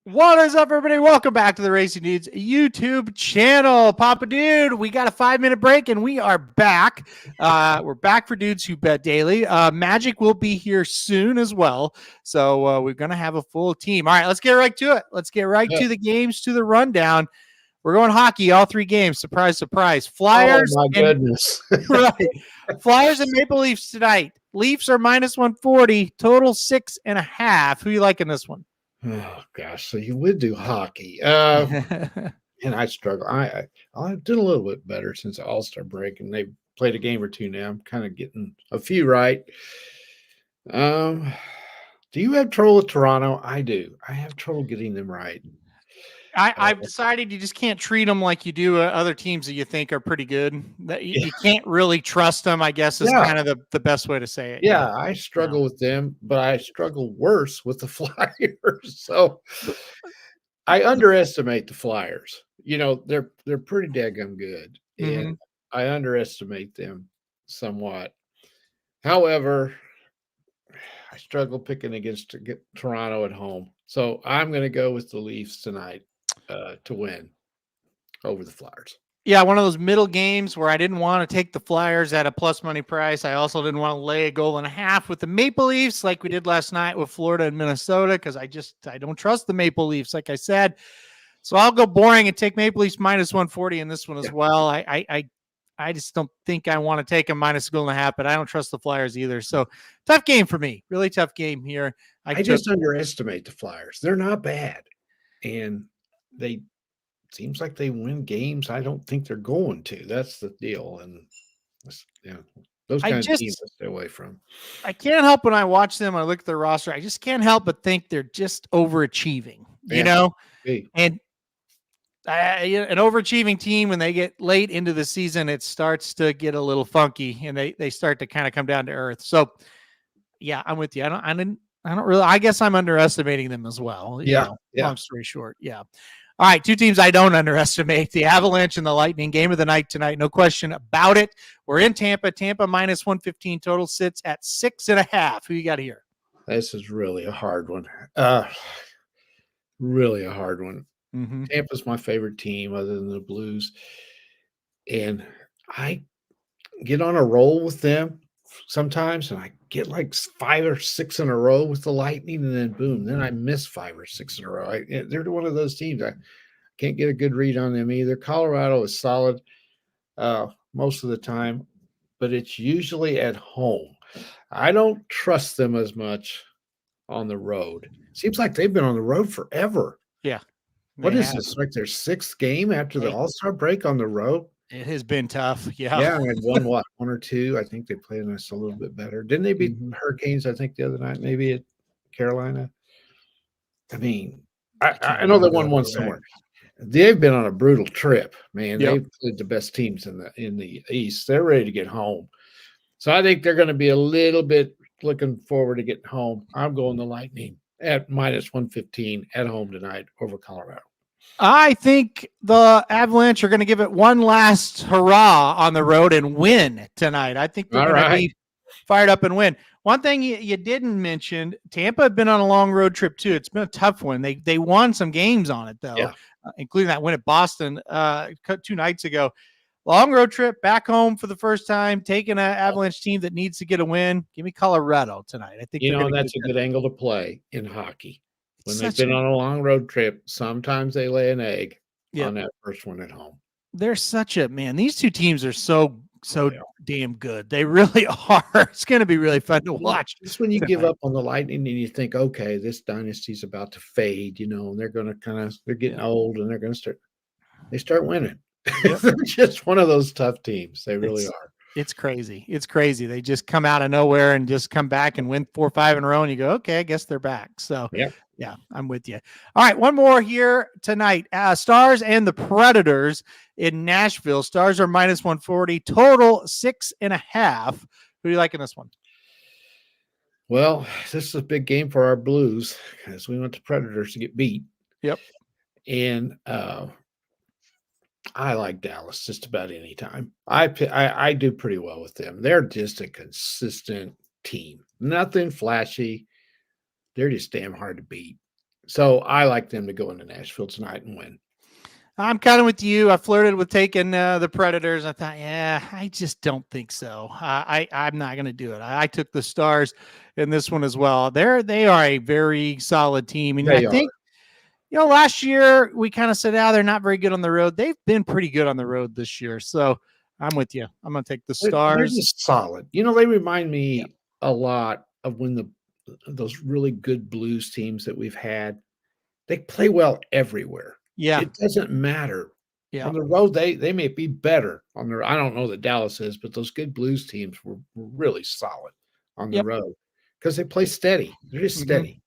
What is up, everybody? Welcome back to the Racing Dudes YouTube channel. Papa Dude, we got a 5-minute break and we are back. We're back for Dudes Who Bet Daily. Magic will be here soon as well. So we're going to have a full team. All right, let's get right to it. Let's get right to the games, to the rundown. We're going hockey, all 3 games. Surprise, surprise. Flyers. Oh, my goodness. Right. Flyers and Maple Leafs tonight. Leafs are minus 140, total 6.5. Who you like in this one? Oh gosh, so you would do hockey, and I struggle. I did a little bit better since the All-Star break, and they played a game or two now. I'm kind of getting a few right. Do you have trouble with Toronto? I do. I have trouble getting them right. I've decided you just can't treat them like you do other teams that you think are pretty good. That you can't really trust them, I guess, is kind of the best way to say it. Yeah, I struggle with them, but I struggle worse with the Flyers. So I underestimate the Flyers. You know, they're pretty daggum good, and I underestimate them somewhat. However, I struggle picking against Toronto at home. So I'm going to go with the Leafs tonight to win over the Flyers. Yeah, one of those middle games where I didn't want to take the Flyers at a plus money price. I also didn't want to lay a goal and a half with the Maple Leafs like we did last night with Florida and Minnesota because I don't trust the Maple Leafs, like I said. So I'll go boring and take Maple Leafs minus 140 in this one as well. I just don't think I want to take them minus a goal and a half, but I don't trust the Flyers either. So tough game for me. Really tough game here. I just underestimate the Flyers. They're not bad. And they seems like they win games I don't think they're going to. That's the deal. And those kind of teams to stay away from. I can't help when I watch them, I look at their roster, I just can't help but think they're just overachieving, you know? And an overachieving team, when they get late into the season, it starts to get a little funky and they start to kind of come down to earth. So yeah, I'm with you. I don't really, I guess I'm underestimating them as well. Long story short. Yeah. All right. 2 teams I don't underestimate: the Avalanche and the Lightning. Game of the night tonight. No question about it. We're in Tampa. Tampa minus 115, total sits at 6.5. Who you got here? This is really a hard one. Really a hard one. Tampa's my favorite team other than the Blues. And I get on a roll with them sometimes, and I get like 5 or 6 in a row with the Lightning, and then boom, then I miss 5 or 6 in a row. They're one of those teams. I can't get a good read on them either. Colorado is solid most of the time, but it's usually at home. I don't trust them as much on the road. Seems like they've been on the road forever. Yeah. What is this? Like their 6th game after the All-Star break on the road? It has been tough. Yeah. Yeah, and won 1 or 2. I think they played us a little bit better. Didn't they beat Hurricanes, I think, the other night, maybe at Carolina? I mean, I know they won 1 somewhere. They've been on a brutal trip, man. They've played the best teams in the East. They're ready to get home. So I think they're going to be a little bit looking forward to getting home. I'm going the Lightning at minus 115 at home tonight over Colorado. I think the Avalanche are going to give it one last hurrah on the road and win tonight. I think they're going to be fired up and win. One thing you didn't mention, Tampa had been on a long road trip too. It's been a tough one. They won some games on it though, including that win at Boston 2 nights ago. Long road trip back home for the first time, taking an Avalanche team that needs to get a win. Give me Colorado tonight. I think that's a good angle to play in hockey. When they've been on a long road trip, sometimes they lay an egg on that first one at home. They're such a man. These 2 teams are so damn good. They really are. It's going to be really fun to watch. It's when you give up on the Lightning and you think, okay, this dynasty's about to fade, and they're going to they're getting old and they're going to start winning. They're just one of those tough teams. They really are. It's crazy. It's crazy. They just come out of nowhere and just come back and win 4 or 5 in a row. And you go, okay, I guess they're back. So yeah, I'm with you. All right. One more here tonight. Stars and the Predators in Nashville. Stars are minus 140, total 6.5. Who do you like in this one? Well, this is a big game for our Blues because we want the Predators to get beat. Yep. And I like Dallas just about any time. I do pretty well with them. They're just a consistent team. Nothing flashy. They're just damn hard to beat. So I like them to go into Nashville tonight and win. I'm kind of with you. I flirted with taking the Predators. I thought, I just don't think so. I'm not going to do it. I took the Stars in this one as well. They are a very solid team, and I think last year we kind of said, they're not very good on the road. They've been pretty good on the road this year. So I'm with you. I'm going to take the Stars. They're just solid. They remind me a lot of when those really good Blues teams that we've had. They play well everywhere. Yeah. It doesn't matter. Yeah. On the road, they may be better on their. I don't know that Dallas is, but those good Blues teams were really solid on the road because they play steady. They're just steady.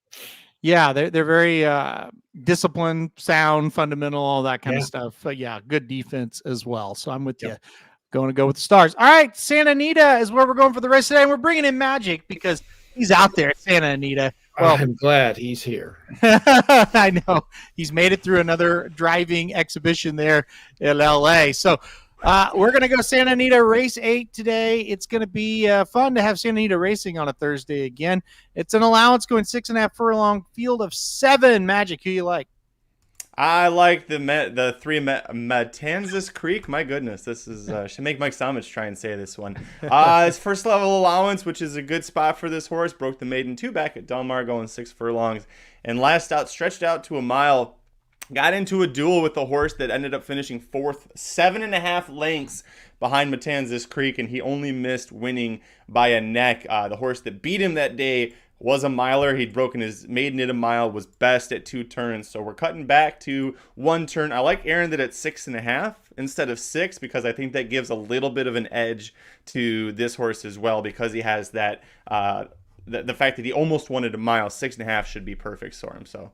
Yeah, they're very disciplined, sound, fundamental, all that kind of stuff. But good defense as well. So I'm with you. Going to go with the Stars. All right, Santa Anita is where we're going for the rest of the day. And we're bringing in Magic because he's out there at Santa Anita. Well, I'm glad he's here. I know. He's made it through another driving exhibition there in LA. So we're going to go Santa Anita Race 8 today. It's going to be fun to have Santa Anita racing on a Thursday again. It's an allowance going 6.5 furlong, field of 7. Magic, who you like? I like the 3 Matanzas Creek. My goodness, this is should make Mike Somich try and say this one. His first level allowance, which is a good spot for this horse, broke the maiden 2 back at Del Mar going 6 furlongs, and last out stretched out to a mile. Got into a duel with the horse that ended up finishing 4th, 7.5 lengths behind Matanzas Creek, and he only missed winning by a neck. The horse that beat him that day was a miler. He'd broken his maiden at a mile, was best at 2 turns. So we're cutting back to 1 turn. I like Aaron that at 6.5 instead of 6 because I think that gives a little bit of an edge to this horse as well because he has that the fact that he almost won at a mile. 6.5 should be perfect for him. So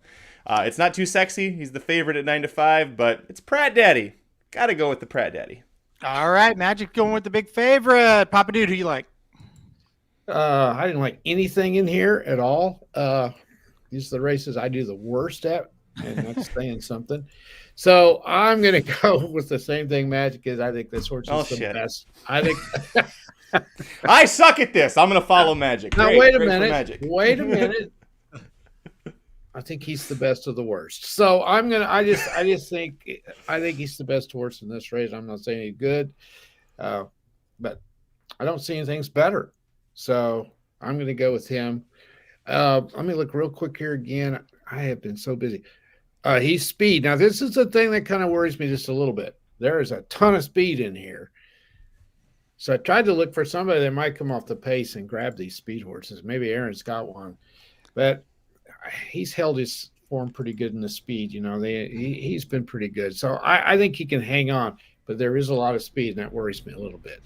it's not too sexy. He's the favorite at 9-5, but it's Pratt Daddy. Got to go with the Pratt Daddy. All right, Magic going with the big favorite. Papa Dude, who you like? I didn't like anything in here at all. These are the races I do the worst at, and that's saying something. So I'm going to go with the same thing Magic is. I think this horse is the best. I think I suck at this. I'm going to follow Magic. Now, wait a minute. Wait a minute. I think he's the best of the worst. So I'm going to I just think he's the best horse in this race. I'm not saying he's good. But I don't see anything's better. So I'm going to go with him. Let me look real quick here again. I have been so busy. He's speed. Now, this is the thing that kind of worries me just a little bit. There is a ton of speed in here. So I tried to look for somebody that might come off the pace and grab these speed horses. Maybe Aaron's got one. But he's held his form pretty good in the speed. He's been pretty good. So I think he can hang on. But there is a lot of speed, and that worries me a little bit.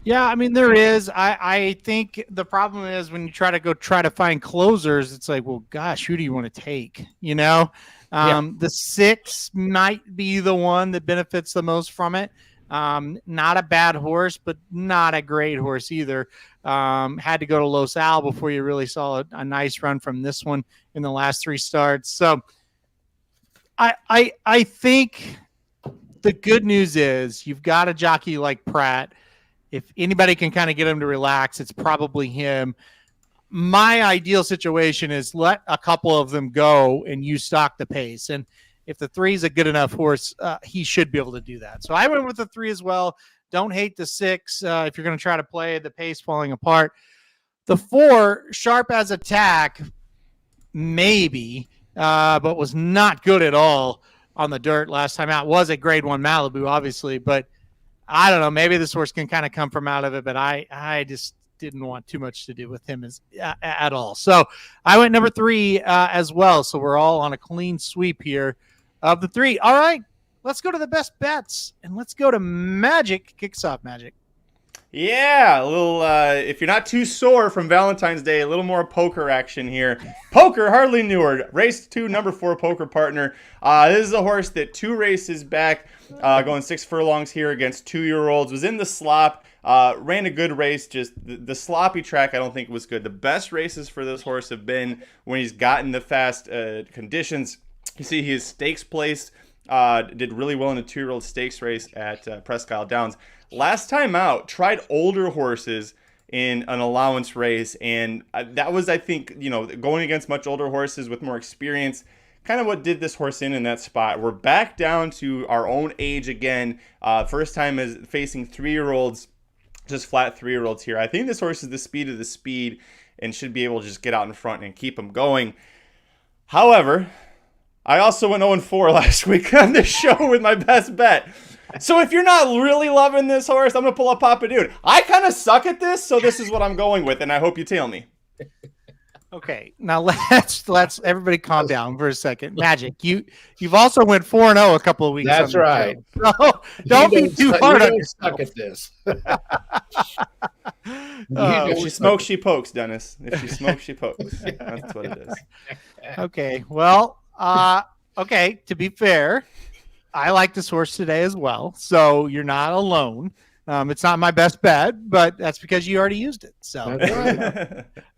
Yeah, I mean, there is. I think the problem is when you try to find closers, it's like, well, gosh, who do you want to take? The 6 might be the one that benefits the most from it. Not a bad horse, but not a great horse either. Had to go to Los Al before you really saw a nice run from this one in the last 3 starts. So I think the good news is you've got a jockey like Pratt. If anybody can kind of get him to relax, it's probably him. My ideal situation is let a couple of them go and you stock the pace. And if the 3 is a good enough horse, he should be able to do that. So I went with the 3 as well. Don't hate the 6 if you're going to try to play the pace falling apart. The 4, sharp as attack, maybe, but was not good at all on the dirt last time out. Was a grade 1 Malibu, obviously, but I don't know. Maybe this horse can kind of come from out of it, but I just didn't want too much to do with him at all. So I went number 3 as well. So we're all on a clean sweep here of the 3. All right, let's go to the best bets, and let's go to Magic. Kicks off, Magic. Yeah, a little, if you're not too sore from Valentine's Day, a little more poker action here. Poker, Harley Neward, race 2, number 4 poker partner. This is a horse that 2 races back, going 6 furlongs here against 2-year-olds, was in the slop, ran a good race, just the sloppy track I don't think was good. The best races for this horse have been when he's gotten the fast conditions. You see his stakes place, did really well in a 2-year-old stakes race at Presque Isle Downs. Last time out, tried older horses in an allowance race, and that was, I think, going against much older horses with more experience, kind of what did this horse in that spot. We're back down to our own age again. First time is facing 3-year-olds, just flat 3-year-olds here. I think this horse is the speed of the speed and should be able to just get out in front and keep them going. However, I also went 0-4 last week on this show with my best bet. So if you're not really loving this horse, I'm going to pull up Papa Dude. I kind of suck at this, so this is what I'm going with, and I hope you tail me. Okay, now let's everybody calm down for a second. Magic, you've also went 4-0 a couple of weeks. That's right. So don't be too hard on yourself. Suck at this. If she smokes, she pokes, Dennis. If she smokes, she pokes. That's what it is. Okay, well, okay. To be fair, I like this horse today as well, so you're not alone. It's not my best bet, but that's because you already used it. So,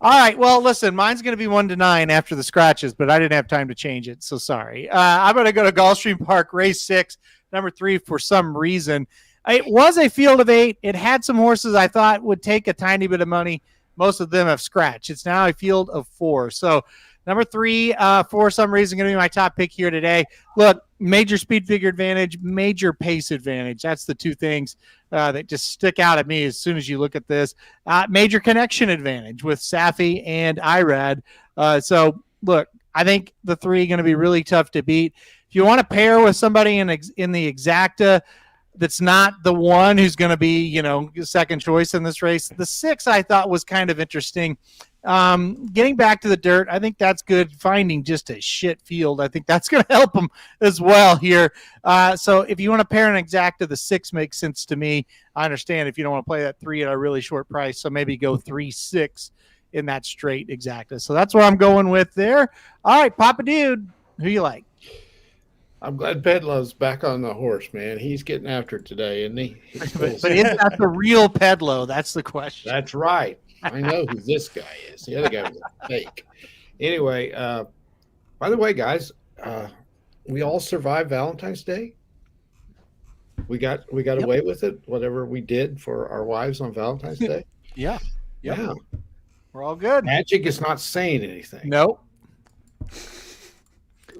all right. Well, listen, mine's going to be 1-9 after the scratches, but I didn't have time to change it. So sorry. I'm going to go to Gulfstream Park, race 6, number 3 for some reason. It was a field of 8. It had some horses I thought would take a tiny bit of money. Most of them have scratched. It's now a field of 4. So number 3, for some reason, going to be my top pick here today. Look, major speed figure advantage, major pace advantage. That's the two things that just stick out at me as soon as you look at this. Major connection advantage with Safi and Irad. So, look, I think the 3 are going to be really tough to beat. If you want to pair with somebody in the exacta that's not the one who's going to be, second choice in this race, the 6 I thought was kind of interesting. Getting back to the dirt, I think that's good. Finding just a shit field, I think that's going to help them as well here. So if you want to pair an exacta, the 6 makes sense to me. I understand if you don't want to play that 3 at a really short price, so maybe go 3-6 in that straight exacta. So that's what I'm going with there. All right, Papa Dude, who you like? I'm glad Pedlo's back on the horse, man. He's getting after it today, isn't he? But is that the real Pedlo? That's the question. That's right. I know who this guy is. The other guy was a fake. Anyway, by the way, guys, we all survived Valentine's Day. We got away with it, whatever we did for our wives on Valentine's Day. Yeah. Yeah. We're all good. Magic is not saying anything. Nope.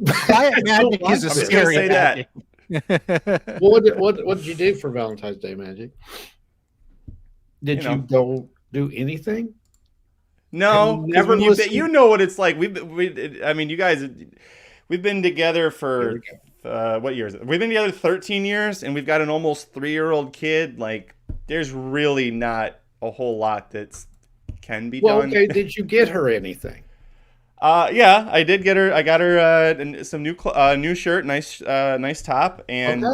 Magic is a scary say magic. that. What did you do for Valentine's Day, Magic? Did you go do anything? No, never. You know what it's like. You guys, we've been together for what years? We've been together 13 years, and we've got an almost 3-year-old kid. Like, there's really not a whole lot that can be done. Okay, did you get her anything? Yeah, I did get her. I got her some new shirt, nice top, and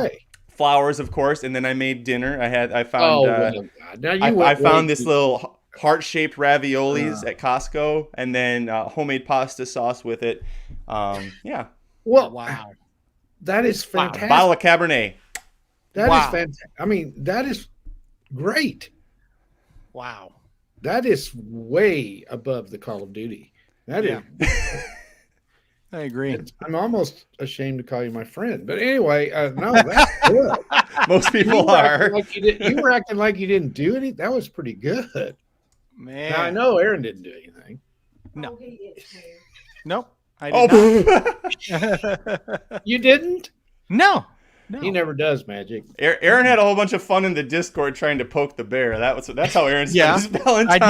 flowers, of course. And then I made dinner. I found this little heart-shaped raviolis at Costco, and then homemade pasta sauce with it. Yeah. Well, wow, that is fantastic. Bottle of Cabernet. That is fantastic. I mean, that is great. Wow. That is way above the Call of Duty. That is. I agree. I'm almost ashamed to call you my friend, but anyway, no, that's good. Most people are. You were acting like you didn't do anything. That was pretty good, man. Now, I know Aaron didn't do anything. No. Nope. I did not. You didn't? No. He never does, Magic. Aaron had a whole bunch of fun in the Discord trying to poke the bear. That's how Aaron spent his Valentine's. I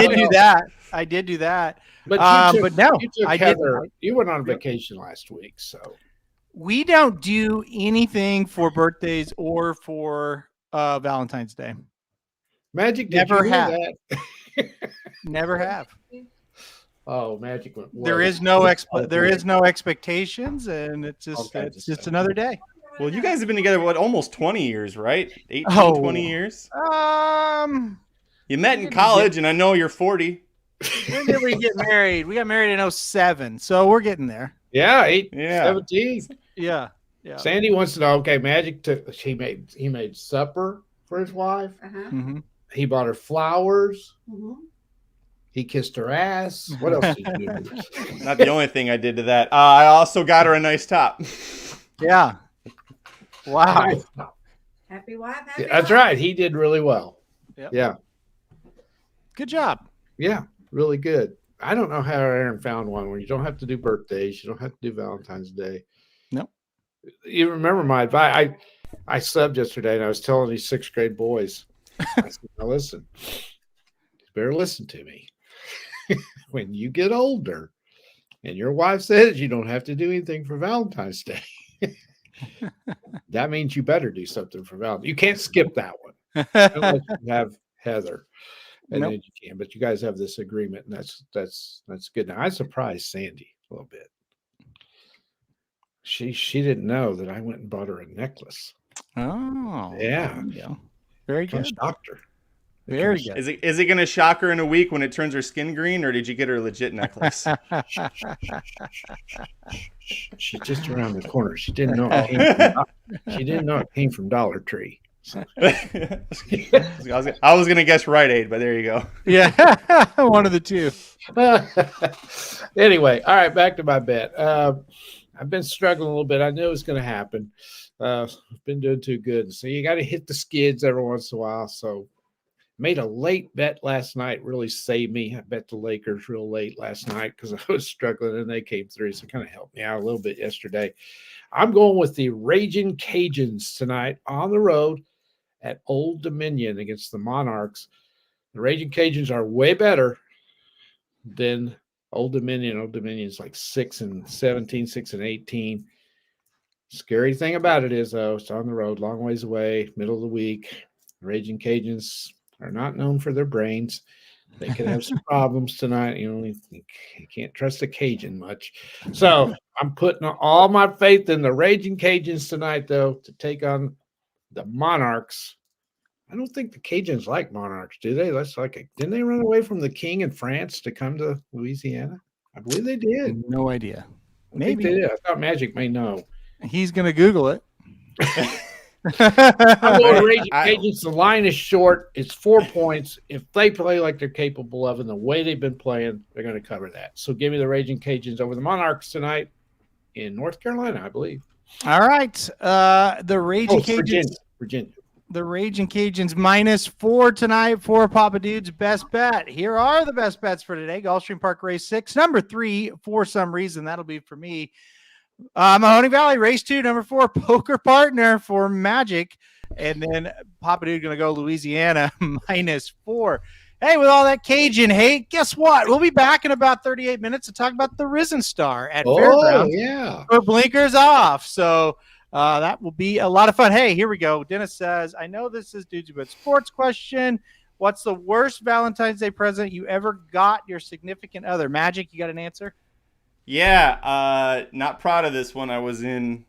did do that. But no, I didn't. You went on vacation last week, so we don't do anything for birthdays or for Valentine's Day. Magic never have. That? Never have. Oh, Magic went. There is no expectations, and it's just another day. Well, you guys have been together almost 20 years, right? 20 years. You met in college, and I know you're 40. When did we get married? We got married in 2007, so we're getting there. Yeah, 17. Yeah. Sandy wants to know. Okay, Magic he made supper for his wife. Mm-hmm. He bought her flowers. Mm-hmm. He kissed her ass. What else did you do? Not the only thing I did to that. I also got her a nice top. Yeah. Wow. Happy wife. That's right. He did really well. Yep. Yeah. Good job. Yeah, really good. I don't know how Aaron found one where you don't have to do birthdays, you don't have to do Valentine's Day. Nope. You remember my advice? I subbed yesterday, and I was telling these 6th grade boys, I said, "Now listen, you better listen to me. When you get older, and your wife says you don't have to do anything for Valentine's Day, that means you better do something for Valentine's. You can't skip that one unless you have Heather." And then you can, but you guys have this agreement, and that's good. Now I surprised Sandy a little bit. She didn't know that I went and bought her a necklace. Oh, yeah, very good. Doctor, very good. Is it going to shock her in a week when it turns her skin green, or did you get her a legit necklace? She's just around the corner. She didn't know. She didn't know it came from Dollar Tree. So. I was gonna guess Rite Aid, but there you go. Yeah, one of the two. Anyway, all right, back to my bet. I've been struggling a little bit. I knew it was going to happen. I've been doing too good, so you got to hit the skids every once in a while. So, made a late bet last night. Really saved me. I bet the Lakers real late last night because I was struggling, and they came through. So, kind of helped me out a little bit yesterday. I'm going with the Raging Cajuns tonight on the road at Old Dominion against the Monarchs. The Raging Cajuns are way better than Old Dominion. Old Dominion is like 6-17, 6-18. Scary thing about it is, though, it's on the road, long ways away, middle of the week. The Raging Cajuns are not known for their brains. They could have some problems tonight. You can't trust a Cajun much. So I'm putting all my faith in the Raging Cajuns tonight, though, to take on the Monarchs. I don't think the Cajuns like Monarchs, do they? Didn't they run away from the king in France to come to Louisiana? I believe they did. No idea. Maybe they did. I thought Magic may know. He's gonna Google it. I'm going to Raging Cajuns. The line is short. It's 4 points. If they play like they're capable of, and the way they've been playing, they're going to cover that. So give me the Raging Cajuns over the Monarchs tonight in North Carolina, I believe. All right. The Raging Cajuns. Virginia. The Raging Cajuns -4 tonight for Papa Dude's best bet. Here are the best bets for today. Gulfstream Park Race 6, number 3, for some reason. That'll be for me. Mahoning Valley Race 2, number 4, Poker Partner for Magic. And then Papa Dude going to go Louisiana -4. Hey, with all that Cajun hate, guess what? We'll be back in about 38 minutes to talk about the Risen Star at Fairgrounds. Yeah. For blinkers off. So that will be a lot of fun. Hey, here we go. Dennis says, I know this is Dudes But Sports question. What's the worst Valentine's Day present you ever got your significant other? Magic, you got an answer? Yeah, not proud of this one. I was in,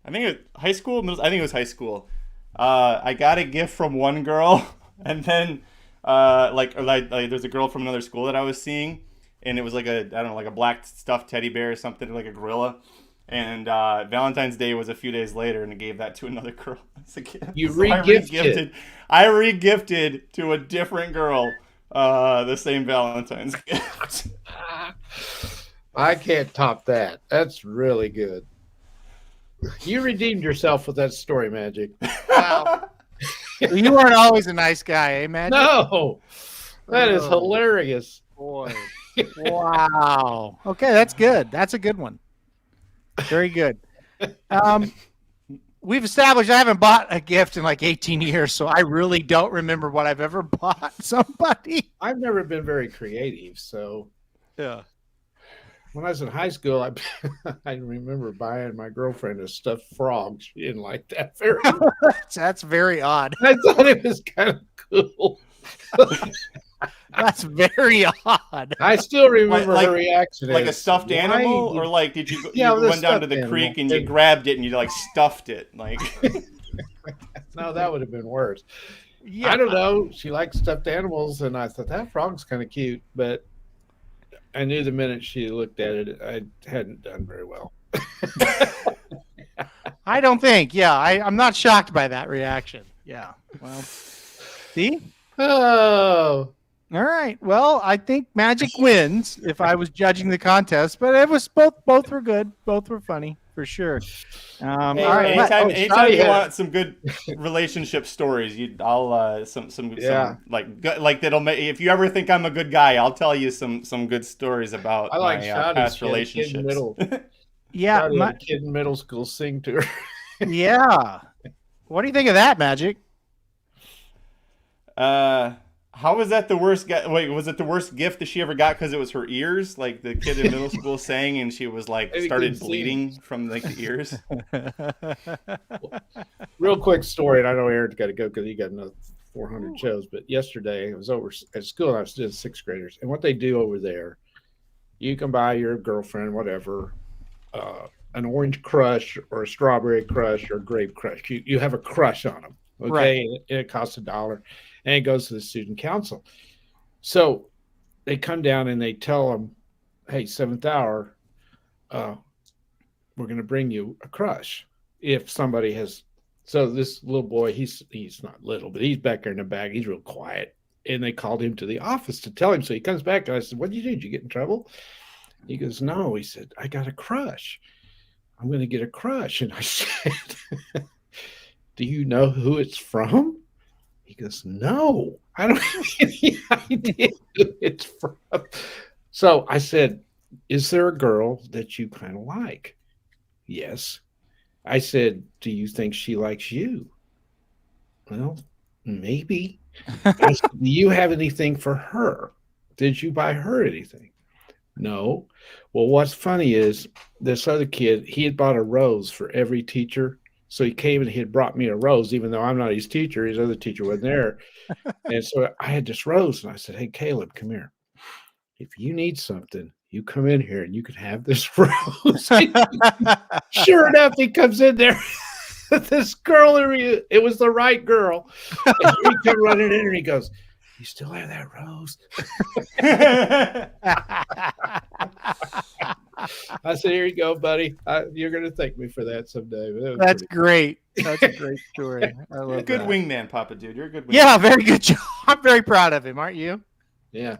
I think it was high school. I think it was high school. I got a gift from one girl, and then there's a girl from another school that I was seeing, and it was like a black stuffed teddy bear or something, like a gorilla. And Valentine's Day was a few days later, and I gave that to another girl as a gift. You re-gifted. I re-gifted to a different girl the same Valentine's gift. I can't top that. That's really good. You redeemed yourself with that story, Magic. Wow. You weren't always a nice guy, eh, Magic? No. That is hilarious. Boy. Wow. Okay, that's good. That's a good one. Very good. We've established I haven't bought a gift in like 18 years, so I really don't remember what I've ever bought somebody. I've never been very creative, so yeah. When I was in high school, I remember buying my girlfriend a stuffed frog. She didn't like that very much. That's very odd. I thought it was kind of cool. That's very odd. I still remember her reaction. Like a stuffed animal? Or like did you went down to the creek and you grabbed it and you like stuffed it? Like No, that would have been worse. Yeah. I don't know. She likes stuffed animals, and I thought that frog's kind of cute, but I knew the minute she looked at it, I hadn't done very well. I don't think. Yeah, I'm not shocked by that reaction. Yeah. Well, see? Oh. All right. Well, I think Magic wins if I was judging the contest, but it was both were good. Both were funny. for sure. Hey, All right. Anytime you want some good relationship stories, I'll some like that'll make. If you ever think I'm a good guy, I'll tell you some good stories about my past relationships. Yeah, a kid in middle school sing to her. Yeah. What do you think of that, Magic? How was that the worst? Wait, was it the worst gift that she ever got because it was her ears? Like the kid in middle school sang, and she was like started bleeding from like the ears. Real quick story, and I know Aaron's got to go because he got another 400 shows. But yesterday I was over at school, and I was doing sixth graders, and what they do over there, you can buy your girlfriend, whatever, an orange crush or a strawberry crush or a grape crush. You have a crush on them, okay? Right. And it costs $1. And it goes to the student council. So they come down and they tell them, hey, 7th hour, we're going to bring you a crush. If somebody has, so this little boy, he's not little, but he's back there in the back. He's real quiet. And they called him to the office to tell him. So he comes back and I said, what did you do? Did you get in trouble? He goes, no. He said, I got a crush. I'm going to get a crush. And I said, do you know who it's from? He goes, no, I don't have any idea who it's from. So I said, is there a girl that you kind of like? Yes. I said, do you think she likes you? Well, maybe. I said, do you have anything for her? Did you buy her anything? No. Well, what's funny is this other kid, he had bought a rose for every teacher. So he came and he had brought me a rose, even though I'm not his teacher. His other teacher wasn't there. And so I had this rose, and I said, hey, Caleb, come here. If you need something, you come in here and you can have this rose. Sure enough, he comes in there. This girl, it was the right girl. And he came running in and he goes, you still have that rose? I said, here you go, buddy. You're going to thank me for that someday. That's great. That's a great story. You're a good wingman, Papa Dude. You're a good wingman. Yeah, very good job. I'm very proud of him, aren't you? Yeah.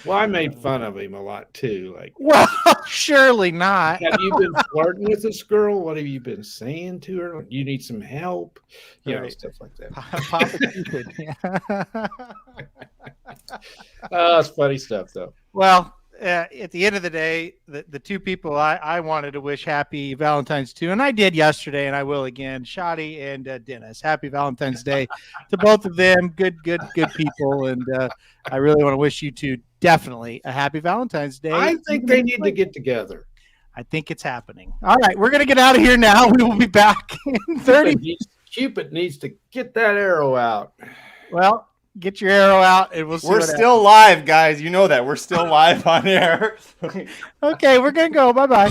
Well, I made fun of him a lot, too. Like, well, surely not. Have you been flirting with this girl? What have you been saying to her? You need some help? You know, stuff like that. Papa Cupid. Oh, it's funny stuff, though. Well, at the end of the day, the two people I wanted to wish happy Valentine's to, and I did yesterday, and I will again, Shadi and Dennis. Happy Valentine's Day to both of them. Good people, and I really want to wish you two definitely a happy Valentine's Day. I think they need to get together. I think it's happening. All right, we're going to get out of here now. We will be back in 30. Cupid needs to get that arrow out. Well, get your arrow out, and we'll see. We're still live, guys. You know that. We're still live on air. Okay, we're going to go. Bye-bye.